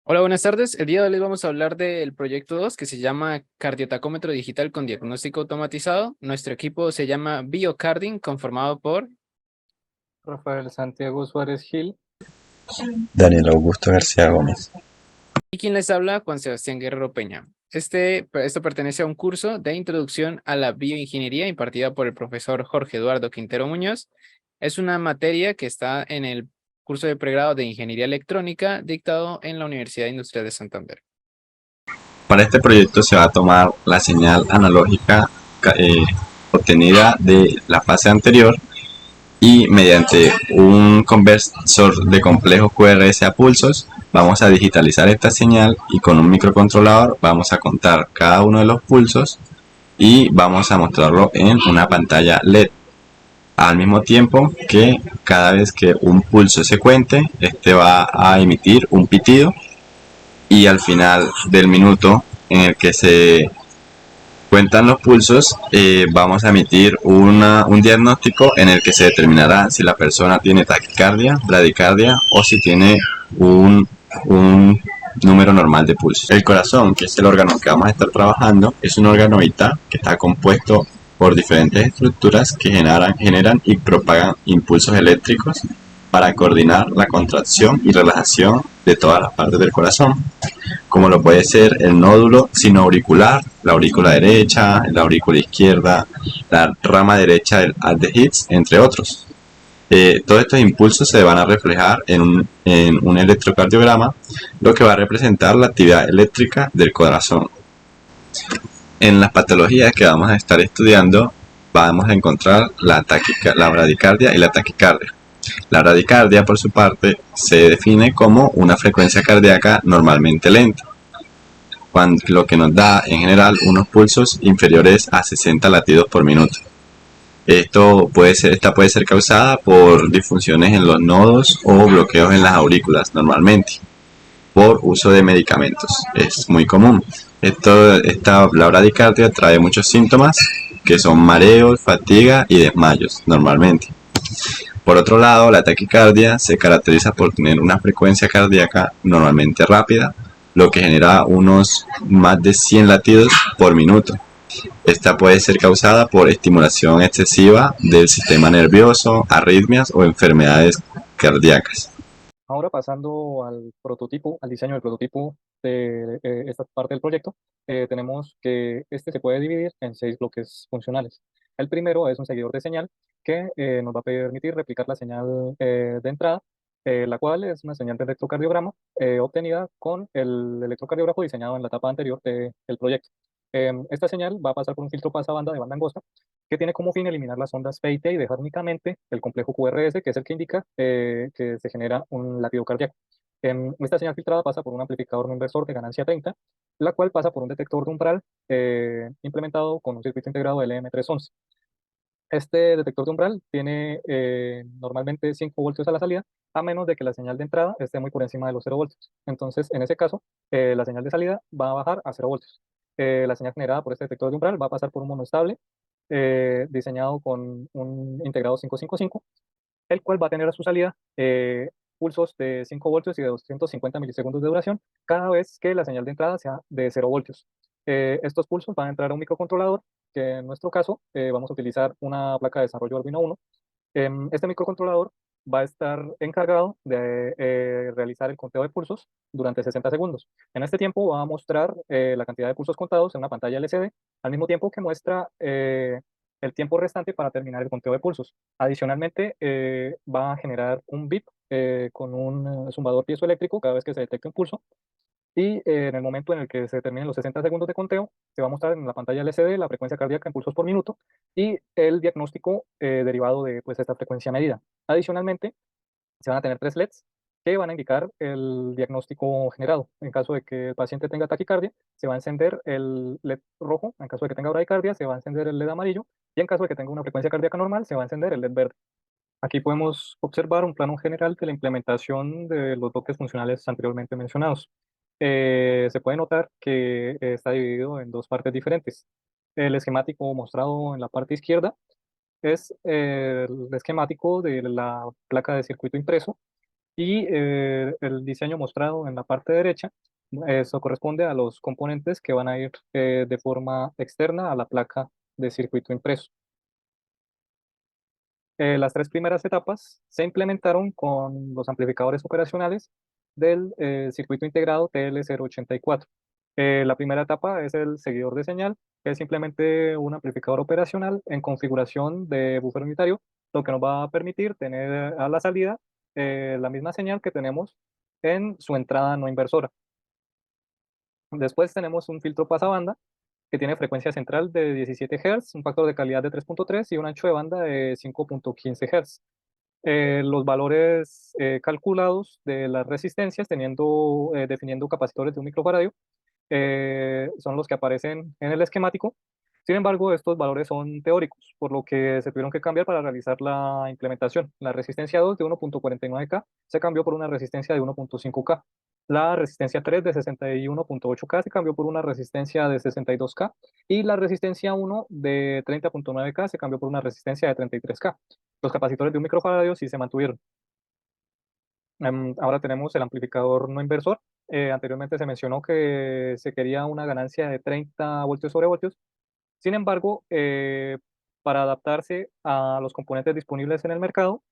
Hola, buenas tardes. El día de hoy vamos a hablar del proyecto 2 que se llama Cardiotacómetro Digital con Diagnóstico Automatizado. Nuestro equipo se llama BioCarding, conformado por... Rafael Santiago Suárez Gil. Daniel Augusto García Gómez. Y quien les habla, Juan Sebastián Guerrero Peña. Esto pertenece a un curso de introducción a la bioingeniería impartida por el profesor Jorge Eduardo Quintero Muñoz. Es una materia que está en el curso de pregrado de Ingeniería Electrónica dictado en la Universidad Industrial de Santander. Para este proyecto se va a tomar la señal analógica obtenida de la fase anterior y mediante un conversor de complejo QRS a pulsos vamos a digitalizar esta señal y con un microcontrolador vamos a contar cada uno de los pulsos y vamos a mostrarlo en una pantalla LED. Al mismo tiempo que cada vez que un pulso se cuente, este va a emitir un pitido y al final del minuto en el que se cuentan los pulsos, vamos a emitir un diagnóstico en el que se determinará si la persona tiene taquicardia, bradicardia o si tiene un número normal de pulsos. El corazón, que es el órgano que vamos a estar trabajando, es un órgano vital que está compuesto por diferentes estructuras que generan y propagan impulsos eléctricos para coordinar la contracción y relajación de todas las partes del corazón, como lo puede ser el nódulo sinoauricular, la aurícula derecha, la aurícula izquierda, la rama derecha del haz de Higgs, entre otros. Todos estos impulsos se van a reflejar en un electrocardiograma, lo que va a representar la actividad eléctrica del corazón. En las patologías que vamos a estar estudiando, vamos a encontrar la bradicardia y la taquicardia. La bradicardia, por su parte, se define como una frecuencia cardíaca normalmente lenta, lo que nos da en general unos pulsos inferiores a 60 latidos por minuto. Esta puede ser causada por disfunciones en los nodos o bloqueos en las aurículas normalmente, por uso de medicamentos. Es muy común. La bradicardia trae muchos síntomas que son mareos, fatiga y desmayos normalmente. Por otro lado, la taquicardia se caracteriza por tener una frecuencia cardíaca normalmente rápida, lo que genera unos más de 100 latidos por minuto. Esta puede ser causada por estimulación excesiva del sistema nervioso, arritmias o enfermedades cardíacas. Ahora pasando al prototipo, al diseño del prototipo de esta parte del proyecto, tenemos que este se puede dividir en 6 bloques funcionales. El primero es un seguidor de señal que nos va a permitir replicar la señal de entrada, la cual es una señal de electrocardiograma obtenida con el electrocardiógrafo diseñado en la etapa anterior del proyecto. Esta señal va a pasar por un filtro pasabanda de banda angosta que tiene como fin eliminar las ondas P y T y dejar únicamente el complejo QRS, que es el que indica que se genera un latido cardíaco. Esta señal filtrada pasa por un amplificador no inversor de ganancia 30, la cual pasa por un detector de umbral implementado con un circuito integrado LM311. Este detector de umbral tiene normalmente 5 voltios a la salida, a menos de que la señal de entrada esté muy por encima de los 0 voltios. Entonces, en ese caso, la señal de salida va a bajar a 0 voltios. La señal generada por este detector de umbral va a pasar por un monoestable diseñado con un integrado 555, el cual va a tener a su salida pulsos de 5 voltios y de 250 milisegundos de duración cada vez que la señal de entrada sea de 0 voltios. Estos pulsos van a entrar a un microcontrolador, que en nuestro caso vamos a utilizar una placa de desarrollo Arduino 1. Este microcontrolador va a estar encargado de realizar el conteo de pulsos durante 60 segundos. En este tiempo va a mostrar la cantidad de pulsos contados en una pantalla LCD, al mismo tiempo que muestra el tiempo restante para terminar el conteo de pulsos. Adicionalmente, va a generar un bip con un zumbador piezoeléctrico cada vez que se detecte un pulso. Y en el momento en el que se terminen los 60 segundos de conteo, se va a mostrar en la pantalla LCD la frecuencia cardíaca en pulsos por minuto y el diagnóstico derivado de pues, esta frecuencia medida. Adicionalmente, se van a tener 3 LEDs que van a indicar el diagnóstico generado. En caso de que el paciente tenga taquicardia, se va a encender el LED rojo. En caso de que tenga bradicardia, se va a encender el LED amarillo. Y en caso de que tenga una frecuencia cardíaca normal, se va a encender el LED verde. Aquí podemos observar un plano general de la implementación de los bloques funcionales anteriormente mencionados. Se puede notar que está dividido en 2 partes diferentes. El esquemático mostrado en la parte izquierda es el esquemático de la placa de circuito impreso, Y el diseño mostrado en la parte derecha, eso corresponde a los componentes que van a ir de forma externa a la placa de circuito impreso. Las tres primeras etapas se implementaron con los amplificadores operacionales del circuito integrado TL084. La primera etapa es el seguidor de señal, que es simplemente un amplificador operacional en configuración de buffer unitario, lo que nos va a permitir tener a la salida la misma señal que tenemos en su entrada no inversora. Después tenemos un filtro pasabanda que tiene frecuencia central de 17 Hz, un factor de calidad de 3.3 y un ancho de banda de 5.15 Hz. Los valores calculados de las resistencias, definiendo capacitores de un microfaradio, son los que aparecen en el esquemático. Sin embargo, estos valores son teóricos, por lo que se tuvieron que cambiar para realizar la implementación. La resistencia 2 de 1.49K se cambió por una resistencia de 1.5K. La resistencia 3 de 61.8K se cambió por una resistencia de 62K. Y la resistencia 1 de 30.9K se cambió por una resistencia de 33K. Los capacitores de un microfaradio sí se mantuvieron. Ahora tenemos el amplificador no inversor. Anteriormente se mencionó que se quería una ganancia de 30 voltios sobre voltios. Sin embargo, para adaptarse a los componentes disponibles en el mercado,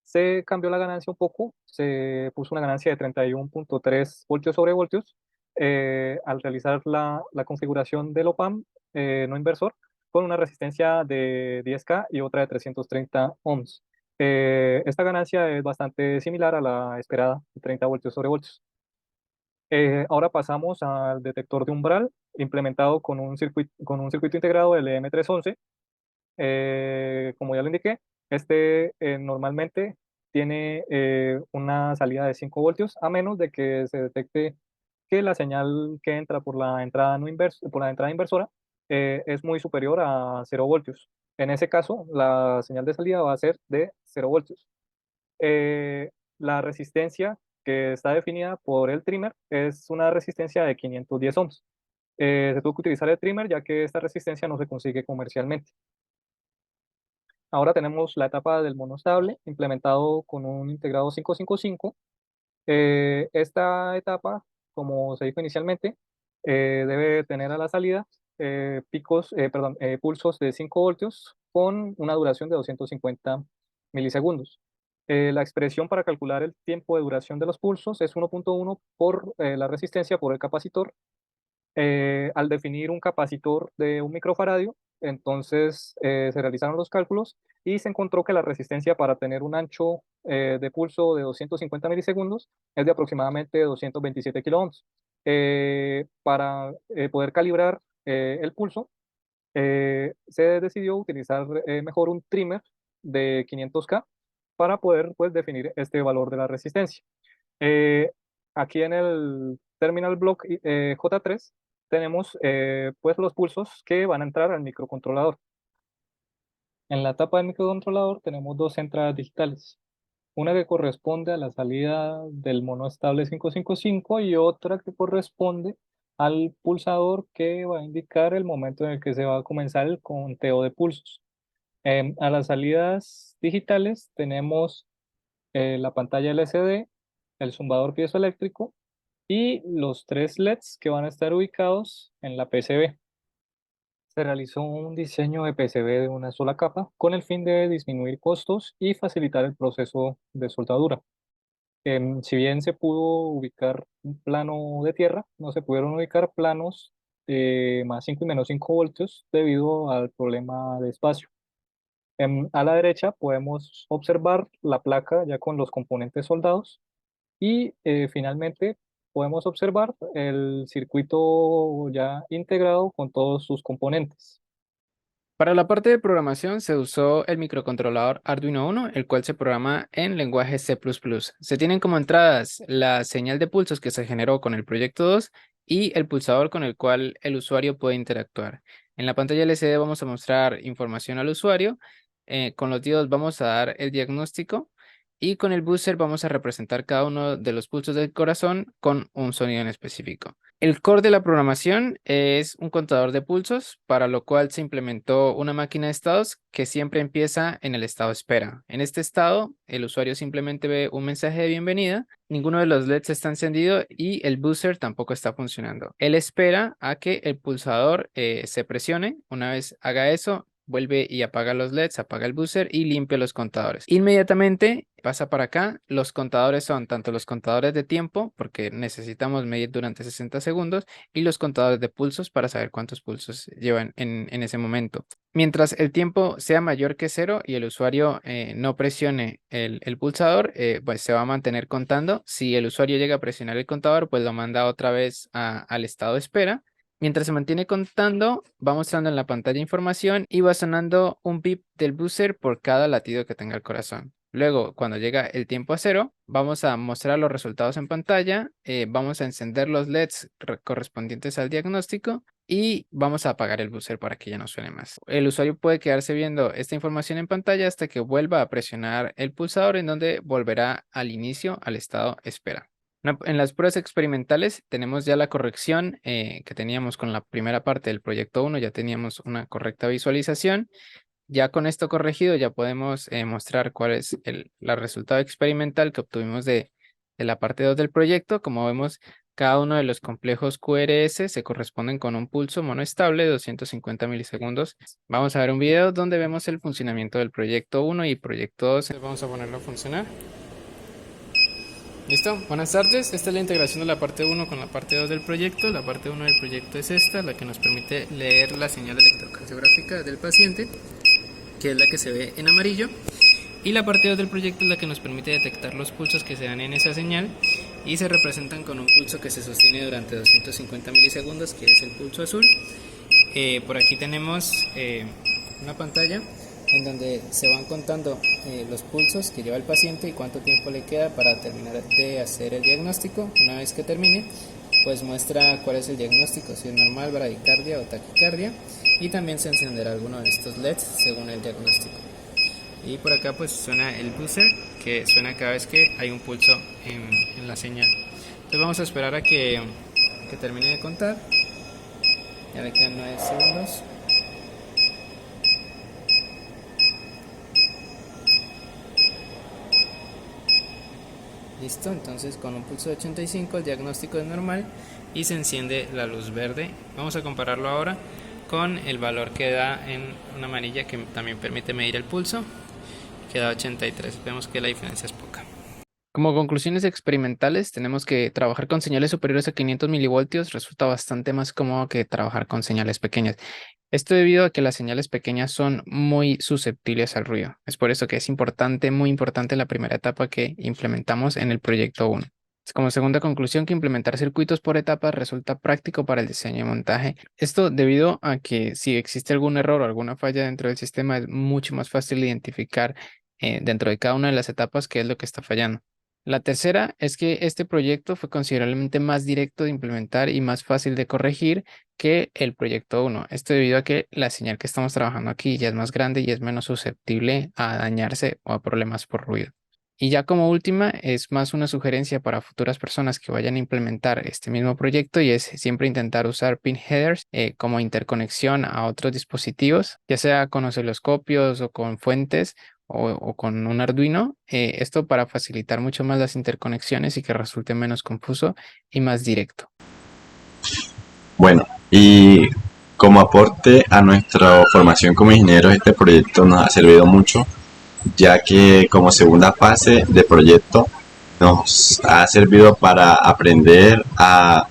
se cambió la ganancia un poco, se puso una ganancia de 31.3 voltios sobre voltios al realizar la configuración del OPAMP no inversor con una resistencia de 10K y otra de 330 ohms. Esta ganancia es bastante similar a la esperada, de 30 voltios sobre voltios. Ahora pasamos al detector de umbral implementado con un circuito integrado LM311. Como ya lo indiqué, este normalmente tiene una salida de 5 voltios a menos de que se detecte que la señal que entra por la entrada, no por la entrada inversora es muy superior a 0 voltios. En ese caso, la señal de salida va a ser de 0 voltios. La resistencia que está definida por el trimmer es una resistencia de 510 ohms. Se tuvo que utilizar el trimmer ya que esta resistencia no se consigue comercialmente. Ahora tenemos la etapa del monostable implementado con un integrado 555. Esta etapa, como se dijo inicialmente, debe tener a la salida pulsos de 5 voltios con una duración de 250 milisegundos. La expresión para calcular el tiempo de duración de los pulsos es 1.1 por la resistencia por el capacitor. Al definir un capacitor de un microfaradio, entonces se realizaron los cálculos y se encontró que la resistencia para tener un ancho de pulso de 250 milisegundos es de aproximadamente 227 kiloohms. Para poder calibrar el pulso, se decidió utilizar mejor un trimmer de 500K para poder pues, definir este valor de la resistencia. Eh, Aquí en el terminal block J3 tenemos pues los pulsos que van a entrar al microcontrolador. En la tapa del microcontrolador tenemos dos entradas digitales. Una que corresponde a la salida del monoestable 555 y otra que corresponde al pulsador que va a indicar el momento en el que se va a comenzar el conteo de pulsos. A las salidas digitales tenemos la pantalla LCD, el zumbador piezoeléctrico y los tres LEDs que van a estar ubicados en la PCB. Se realizó un diseño de PCB de una sola capa con el fin de disminuir costos y facilitar el proceso de soldadura. Si bien se pudo ubicar un plano de tierra, no se pudieron ubicar planos de más 5 y menos 5 voltios debido al problema de espacio. A la derecha podemos observar la placa ya con los componentes soldados y finalmente podemos observar el circuito ya integrado con todos sus componentes. Para la parte de programación se usó el microcontrolador Arduino Uno, el cual se programa en lenguaje C++. Se tienen como entradas la señal de pulsos que se generó con el proyecto 2 y el pulsador con el cual el usuario puede interactuar. En la pantalla LCD vamos a mostrar información al usuario, con los diodos vamos a dar el diagnóstico y con el buzzer vamos a representar cada uno de los pulsos del corazón con un sonido en específico. El core de la programación es un contador de pulsos, para lo cual se implementó una máquina de estados que siempre empieza en el estado espera. En este estado, el usuario simplemente ve un mensaje de bienvenida, ninguno de los LEDs está encendido y el buzzer tampoco está funcionando. Él espera a que el pulsador se presione. Una vez haga eso, vuelve y apaga los LEDs, apaga el buzzer y limpia los contadores. Inmediatamente pasa para acá. Los contadores son tanto los contadores de tiempo, porque necesitamos medir durante 60 segundos, y los contadores de pulsos para saber cuántos pulsos llevan en ese momento. Mientras el tiempo sea mayor que 0 y el usuario no presione el pulsador, pues se va a mantener contando. Si el usuario llega a presionar el contador, pues lo manda otra vez al estado de espera. Mientras se mantiene contando, va mostrando en la pantalla información y va sonando un pip del buzzer por cada latido que tenga el corazón. Luego, cuando llega el tiempo a 0, vamos a mostrar los resultados en pantalla, vamos a encender los LEDs correspondientes al diagnóstico y vamos a apagar el buzzer para que ya no suene más. El usuario puede quedarse viendo esta información en pantalla hasta que vuelva a presionar el pulsador, en donde volverá al inicio, al estado espera. En las pruebas experimentales tenemos ya la corrección que teníamos con la primera parte del proyecto 1, ya teníamos una correcta visualización. Ya con esto corregido ya podemos mostrar cuál es el resultado experimental que obtuvimos de la parte 2 del proyecto. Como vemos, cada uno de los complejos QRS se corresponden con un pulso monoestable de 250 milisegundos. Vamos a ver un video donde vemos el funcionamiento del proyecto 1 y proyecto 2. Vamos a ponerlo a funcionar. ¿Listo? Buenas tardes. Esta es la integración de la parte 1 con la parte 2 del proyecto. La parte 1 del proyecto es esta, la que nos permite leer la señal electrocardiográfica del paciente, que es la que se ve en amarillo. Y la parte 2 del proyecto es la que nos permite detectar los pulsos que se dan en esa señal y se representan con un pulso que se sostiene durante 250 milisegundos, que es el pulso azul. Por aquí tenemos una pantalla en donde se van contando los pulsos que lleva el paciente y cuánto tiempo le queda para terminar de hacer el diagnóstico. Una vez que termine, pues muestra cuál es el diagnóstico, si es normal, bradicardia o taquicardia, y también se encenderá alguno de estos LEDs según el diagnóstico. Y por acá pues suena el buzzer, que suena cada vez que hay un pulso en la señal. Entonces vamos a esperar a que termine de contar. Ya le quedan 9 segundos. Listo, entonces con un pulso de 85 el diagnóstico es normal y se enciende la luz verde. Vamos a compararlo ahora con el valor que da en una manilla que también permite medir el pulso, que da 83. Vemos que la diferencia es poca. Como conclusiones experimentales, tenemos que trabajar con señales superiores a 500 milivoltios resulta bastante más cómodo que trabajar con señales pequeñas. Esto debido a que las señales pequeñas son muy susceptibles al ruido. Es por eso que es importante, muy importante, la primera etapa que implementamos en el proyecto 1. Como segunda conclusión, que implementar circuitos por etapas resulta práctico para el diseño y montaje. Esto debido a que si existe algún error o alguna falla dentro del sistema, es mucho más fácil identificar dentro de cada una de las etapas qué es lo que está fallando. La tercera es que este proyecto fue considerablemente más directo de implementar y más fácil de corregir que el proyecto 1. Esto debido a que la señal que estamos trabajando aquí ya es más grande y es menos susceptible a dañarse o a problemas por ruido. Y ya como última, es más una sugerencia para futuras personas que vayan a implementar este mismo proyecto, y es siempre intentar usar pin headers como interconexión a otros dispositivos, ya sea con osciloscopios o con fuentes o con un Arduino. Esto para facilitar mucho más las interconexiones y que resulte menos confuso y más directo. Bueno, y como aporte a nuestra formación como ingenieros, este proyecto nos ha servido mucho, ya que como segunda fase de proyecto nos ha servido para aprender a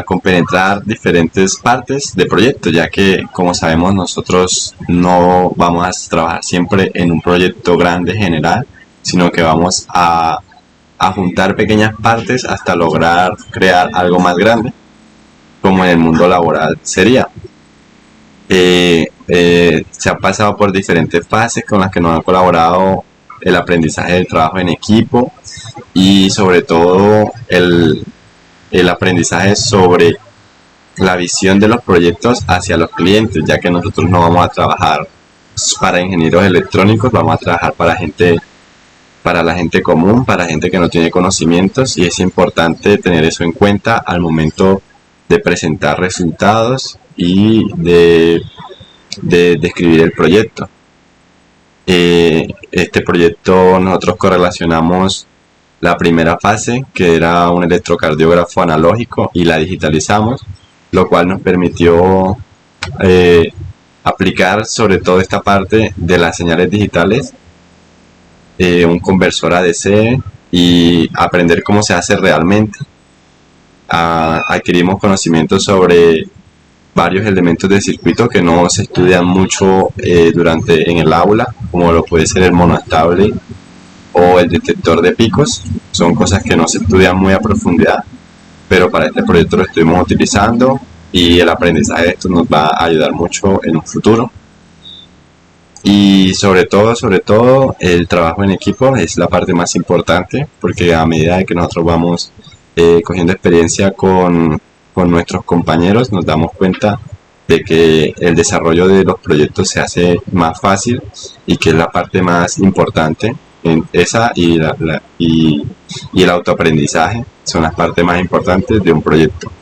compenetrar diferentes partes de proyecto, ya que como sabemos nosotros no vamos a trabajar siempre en un proyecto grande general, sino que vamos a juntar pequeñas partes hasta lograr crear algo más grande, como en el mundo laboral sería. Se ha pasado por diferentes fases con las que nos ha colaborado el aprendizaje del trabajo en equipo y sobre todo el aprendizaje sobre la visión de los proyectos hacia los clientes, ya que nosotros no vamos a trabajar para ingenieros electrónicos, vamos a trabajar para gente para la gente común, para la gente que no tiene conocimientos, y es importante tener eso en cuenta al momento de presentar resultados y de describir el proyecto. Este proyecto nosotros correlacionamos la primera fase, que era un electrocardiógrafo analógico, y la digitalizamos, lo cual nos permitió aplicar sobre todo esta parte de las señales digitales, un conversor ADC, y aprender cómo se hace realmente. Adquirimos conocimientos sobre varios elementos de circuito que no se estudian mucho en el aula, como lo puede ser el monoestable o el detector de picos. Son cosas que no se estudian muy a profundidad, pero para este proyecto lo estuvimos utilizando, y el aprendizaje de esto nos va a ayudar mucho en un futuro. Y sobre todo, el trabajo en equipo es la parte más importante, porque a medida de que nosotros vamos cogiendo experiencia con nuestros compañeros, nos damos cuenta de que el desarrollo de los proyectos se hace más fácil, y que es la parte más importante. Esa y el autoaprendizaje son las partes más importantes de un proyecto.